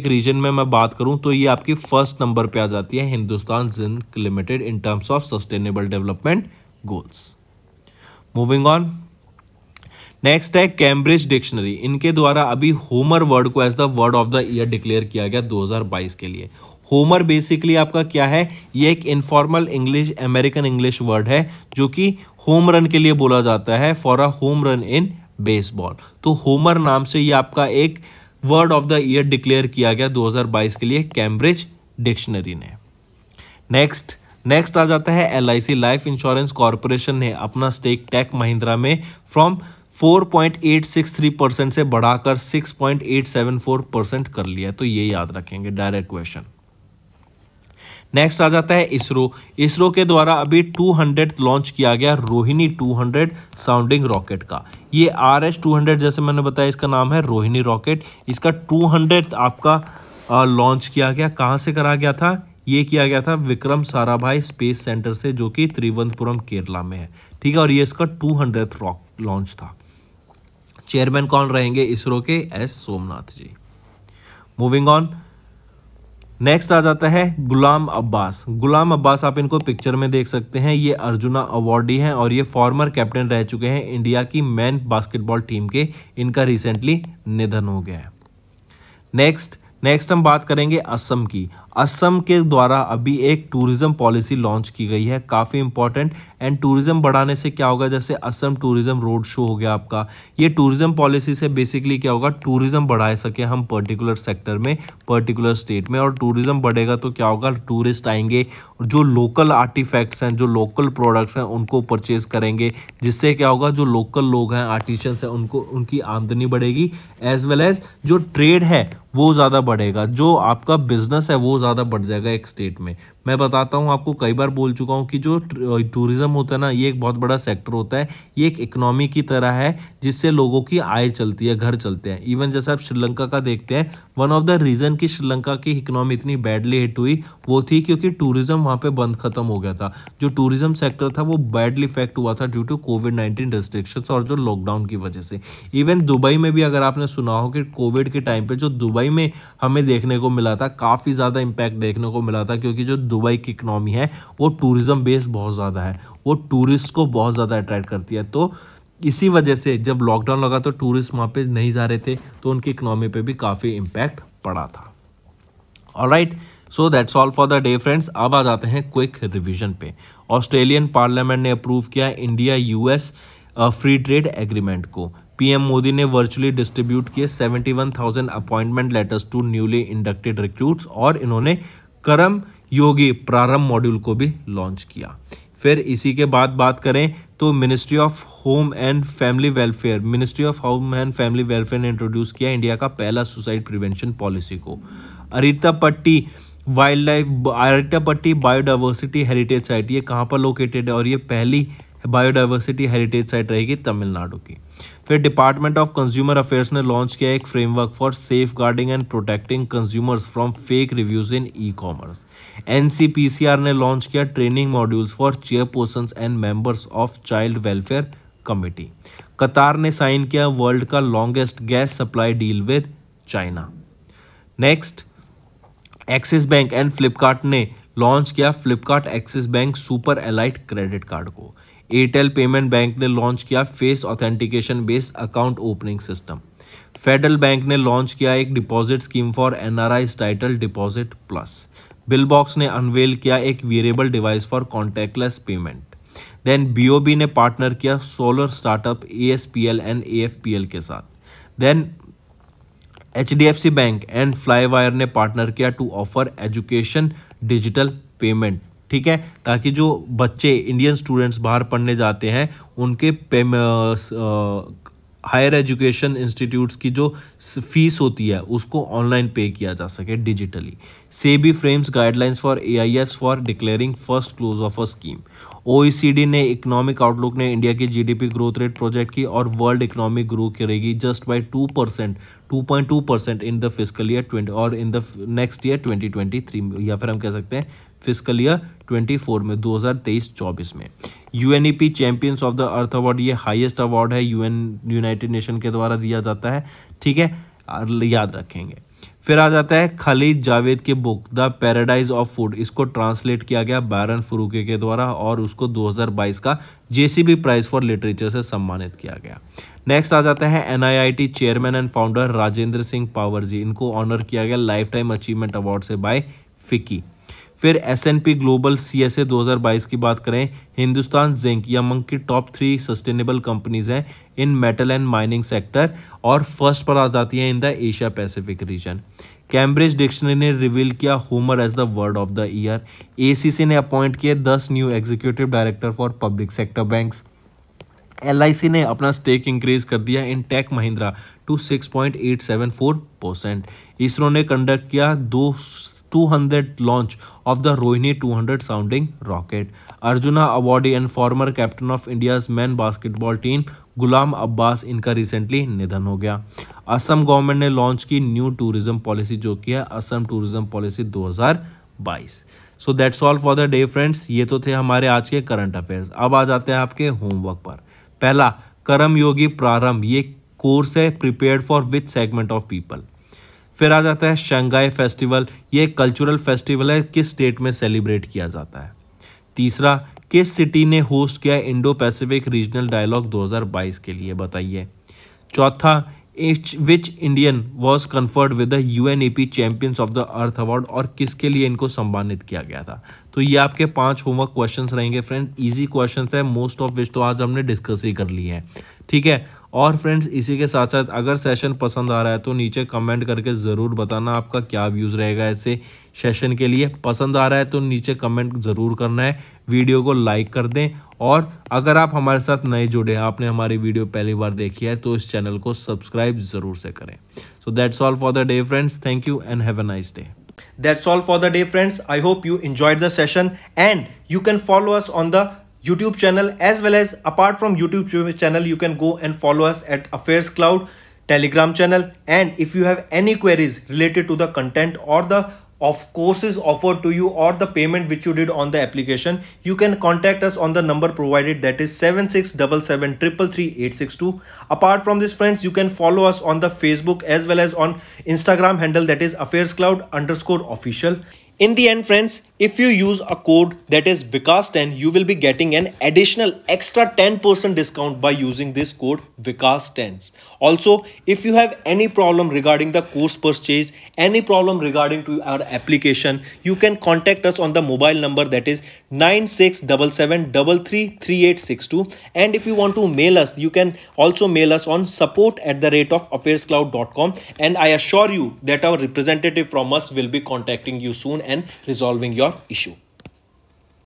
A: रीजन में मैं बात करूं तो ये आपकी फर्स्ट नंबर पे आ जाती है Hindustan zinc limited in terms of sustainable development goals. Moving on, next है कैम्ब्रिज डिक्शनरी। इनके द्वारा अभी होमर वर्ड को as the word of the year declare किया गया 2022 के लिए। होमर बेसिकली आपका क्या है? ये एक informal English, American English word है जो कि होम रन के लिए बोला जाता है, for a home run in baseball. तो होमर नाम से ये आपका एक word of the year declare किया गया 2022 के लिए कैम्ब्रिज डिक्शनरी ने। नेक्स्ट आ जाता है एलआईसी लाइफ इंश्योरेंस कॉर्पोरेशन ने अपना स्टेक टेक महिंद्रा में फ्रॉम 4.863% से बढ़ाकर 6.874% कर लिया। तो ये याद रखेंगे, डायरेक्ट क्वेश्चन। नेक्स्ट आ जाता है इसरो के द्वारा अभी 200th लॉन्च किया गया रोहिणी 200 साउंडिंग रॉकेट का। ये RS-200 जैसे मैंने बताया इसका नाम है रोहिणी रॉकेट। इसका 200th आपका लॉन्च किया गया। कहाँ से करा गया था? ये किया गया था विक्रम साराभाई स्पेस सेंटर से, जो कि त्रिवेंद्रपुरम केरला में है। ठीक है, और ये इसका 200th लॉन्च था। चेयरमैन कौन रहेंगे इसरो के? S Somnath ji. Moving on, next आ जाता है गुलाम अब्बास। आप इनको पिक्चर में देख सकते हैं। ये अर्जुना अवार्डी हैं और ये फॉर्मर कैप्टन रह चुके हैं इंडिया की मेन बास्केटबॉल टीम के। इनका रिसेंटली निधन हो गया है। नेक्स्ट हम बात करेंगे असम की। असम के द्वारा अभी एक टूरिज्म पॉलिसी लॉन्च की गई है, काफ़ी इंपॉर्टेंट। एंड टूरिज्म बढ़ाने से क्या होगा? जैसे असम टूरिज्म रोड शो हो गया आपका। ये टूरिज्म पॉलिसी से बेसिकली क्या होगा? टूरिज्म बढ़ा सके हम पर्टिकुलर सेक्टर में, पर्टिकुलर स्टेट में। और टूरिज्म बढ़ेगा तो क्या होगा? टूरिस्ट आएंगे और जो लोकल आर्टिफैक्ट्स हैं, जो लोकल प्रोडक्ट्स हैं, उनको परचेज करेंगे। जिससे क्या होगा? जो लोकल लोग हैं, आर्टिशंस हैं, उनकी आमदनी बढ़ेगी। एज वेल एज जो ट्रेड है वो ज़्यादा बढ़ेगा। जो आपका बिजनेस है वो ज़्यादा बढ़ जाएगा एक स्टेट में। मैं बताता हूँ आपको, कई बार बोल चुका हूँ कि जो टूरिज्म होता है ना, ये एक बहुत बड़ा सेक्टर होता है। ये एक इकोनॉमी की तरह है जिससे लोगों की आय चलती है, घर चलते हैं। इवन जैसे आप श्रीलंका का देखते हैं, वन ऑफ द रीज़न कि श्रीलंका की इकोनॉमी इतनी बैडली हिट हुई वो थी क्योंकि टूरिज्म वहाँ पे बंद खत्म हो गया था। जो टूरिज्म सेक्टर था वो बैडली इफेक्ट हुआ था ड्यू टू कोविड-19 रिस्ट्रिक्शंस और जो लॉकडाउन की वजह से। इवन दुबई में भी अगर आपने सुना हो कि कोविड के टाइम पे जो दुबई में हमें देखने को मिला था, काफ़ी ज़्यादा इम्पैक्ट देखने को मिला था, क्योंकि जो दुबई की इकोनॉमी है वो टूरिज्म बेस्ड बहुत ज़्यादा है। वो टूरिस्ट को बहुत ज़्यादा अट्रैक्ट करती है। तो इसी वजह से जब लॉकडाउन लगा तो टूरिस्ट वहाँ पे नहीं जा रहे थे, तो उनकी इकोनॉमी पे भी काफ़ी इम्पैक्ट पड़ा था। Alright, so that's all for the day friends. अब आ जाते हैं क्विक रिवीजन पे। ऑस्ट्रेलियन पार्लियामेंट ने अप्रूव किया India US free trade agreement को। पीएम मोदी ने वर्चुअली डिस्ट्रीब्यूट किए 71,000 appointment letters to newly inducted recruits. और इन्होंने कर्म योगी प्रारंभ मॉड्यूल को भी लॉन्च किया। फिर इसी के बाद बात करें तो ministry of home and family welfare ने इंट्रोड्यूस किया इंडिया का पहला सुसाइड प्रिवेंशन पॉलिसी को। अरितापट्टी बायोडाइवर्सिटी हेरिटेज साइट, ये कहाँ पर लोकेटेड है? और ये पहली बायोडाइवर्सिटी हेरिटेज साइट रहेगी तमिलनाडु की। फिर डिपार्टमेंट ऑफ कंज्यूमर अफेयर्स ने लॉन्च किया एक framework for safeguarding and protecting consumers from fake reviews in e commerce. NCPCR ने लॉन्च किया training modules for chairpersons and members of child welfare committee. Qatar ने sign किया world का longest gas supply deal with China. Next, Axis Bank and Flipkart ने launch किया Flipkart Axis Bank super elite credit card को। Airtel payment bank ने launch किया face authentication based account opening system. Federal Bank ने launch किया एक deposit scheme for NRIs title deposit plus. Billbox ने unveil किया एक wearable device for contactless payment. Then BOB ने पार्टनर किया solar startup ASPL and AFPL के साथ। Then HDFC bank and Flywire ने पार्टनर किया to offer education digital payment, ठीक है, ताकि जो बच्चे इंडियन स्टूडेंट्स बाहर पढ़ने जाते हैं उनके हायर एजुकेशन इंस्टीट्यूट्स की जो फीस होती है उसको ऑनलाइन पे किया जा सके digitally. SEBI frames guidelines for AIFs for declaring first close of a scheme. OECD ने इकोनॉमिक आउटलुक ने इंडिया की GDP ग्रोथ रेट प्रोजेक्ट की और वर्ल्ड इकोनॉमी ग्रो करेगी just by 2.2% in the physical year 20 और इन द नेक्स्ट ईयर 2023, या फिर हम कह सकते हैं फिजिकल ईयर 24 में 2023-24 में। UNEP champions of the Earth award, ये हाईएस्ट अवार्ड है, यूनाइटेड नेशन के द्वारा दिया जाता है, ठीक है, याद रखेंगे। फिर आ जाता है खालिद जावेद की book the paradise of food, इसको ट्रांसलेट किया गया बैरन फरूके के द्वारा और उसको 2022 का JCB प्राइज फॉर लिटरेचर से सम्मानित किया गया। नेक्स्ट आ जाता है NIIT chairman and founder Rajendra Singh Pawar ji, इनको ऑनर किया गया लाइफ टाइम अचीवमेंट अवार्ड से बाय फिकी। फिर S&P ग्लोबल CSA 2022 की बात करें, हिंदुस्तान जिंक ये अमंग की टॉप 3 सस्टेनेबल कंपनीज हैं in metal and mining sector और फर्स्ट पर आ जाती हैं in the Asia Pacific region. Cambridge Dictionary ने रिवील किया homer as the word of the year. ACC ने अपॉइंट किए 10 new executive director for public sector banks. LIC ने अपना स्टेक इंक्रीज कर दिया in Tech Mahindra to 6.874%। ISRO ने कंडक्ट किया 200 launch of the Rohini 200 sounding rocket. Arjuna awardee and former captain of India's man basketball team Ghulam Abbas, इनका recently निधन हो गया। असम गवर्नमेंट ने लॉन्च की न्यू टूरिज्म पॉलिसी जो कि है Assam tourism policy 2022। So that's all for the day friends, ये तो थे हमारे आज के करंट अफेयर्स। अब आ जाते हैं आपके होमवर्क पर। पहला, कर्मयोगी प्रारंभ, ये कोर्स है prepared for which segment of people. फिर आ जाता है शंघाई फेस्टिवल, ये कल्चरल फेस्टिवल है, किस स्टेट में सेलिब्रेट किया जाता है। तीसरा, किस सिटी ने होस्ट किया इंडो पैसिफिक रीजनल डायलॉग 2022 के लिए, बताइए। चौथा, which Indian was conferred with the UNEP champions of the Earth award, और किसके लिए इनको सम्मानित किया गया था। तो ये आपके 5 होमवर्क क्वेश्चंस रहेंगे फ्रेंड, इजी क्वेश्चंस है, मोस्ट ऑफ विच तो आज हमने डिस्कस ही कर लिए हैं, ठीक है। और फ्रेंड्स इसी के साथ साथ अगर सेशन पसंद आ रहा है तो नीचे कमेंट करके ज़रूर बताना आपका क्या व्यूज़ रहेगा ऐसे सेशन के लिए। पसंद आ रहा है तो नीचे कमेंट ज़रूर करना है, वीडियो को लाइक कर दें, और अगर आप हमारे साथ नए जुड़े हैं, आपने हमारी वीडियो पहली बार देखी है, तो इस चैनल को सब्सक्राइब ज़रूर से करें। सो that's all for the day friends, thank you and have a nice day.
B: That's all for the day friends. I hope you enjoyed the session and you can follow us on the YouTube channel, as well as apart from YouTube channel you can go and follow us at Affairs Cloud Telegram channel. And if you have any queries related to the content or the of courses offered to you or the payment which you did on the application, you can contact us on the number provided, that is 7677333862. Apart from this friends, you can follow us on the Facebook as well as on Instagram handle, that is affairscloud_official. In the end friends, if you use a code that is Vikas10, you will be getting an additional extra 10% discount by using this code Vikas10. Also, if you have any problem regarding the course purchase, any problem regarding to our application, you can contact us on the mobile number, that is 9677333862. And if you want to mail us, you can also mail us on support@affairscloud.com, and I assure you that our representative from us will be contacting you soon and resolving your issue.